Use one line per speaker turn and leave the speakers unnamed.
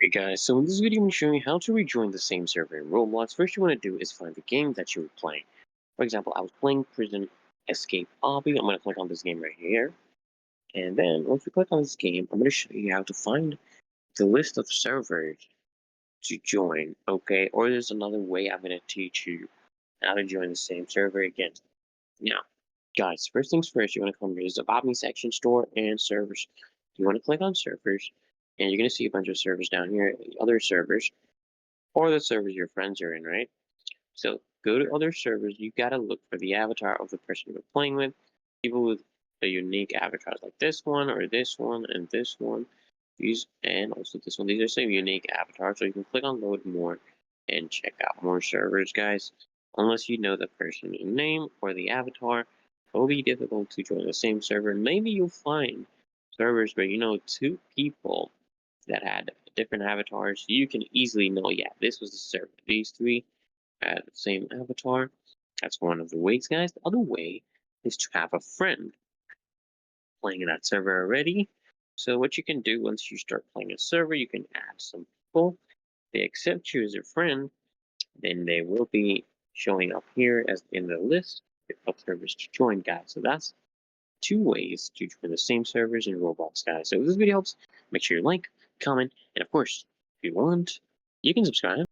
Hey guys, so in this video I'm showing you how to rejoin the same server in Roblox. First you want to do is find the game that you were playing. For example, I was playing Prison Escape Obby. I'm going to click on this game right here. And then once we click on this game, I'm going to show you how to find the list of servers to join, okay? Or there's another way I'm going to teach you how to join the same server again. Now, guys, first things first, you want to come to the About Me section, store, and servers. You want to click on servers, and you're going to see a bunch of servers down here, other servers, or the servers your friends are in, right? So go to other servers. You gotta look for the avatar of the person you're playing with. People with a unique avatars like this one or this one and this one. These and also this one. These are some unique avatars. So you can click on load more and check out more servers, guys. Unless you know the person's name or the avatar, it will be difficult to join the same server. Maybe you'll find servers where you know two people that had different avatars. You can easily know, yeah, this was the server. These three had the same avatar. That's one of the ways, guys. The other way is to have a friend playing in that server already. So what you can do once you start playing a server, you can add some people. They accept you as a friend, then they will be showing up here as in the list of servers to join, guys. So that's two ways to join the same servers in Roblox, guys. So if this video helps, make sure you like, comment, and of course, if you want, you can subscribe.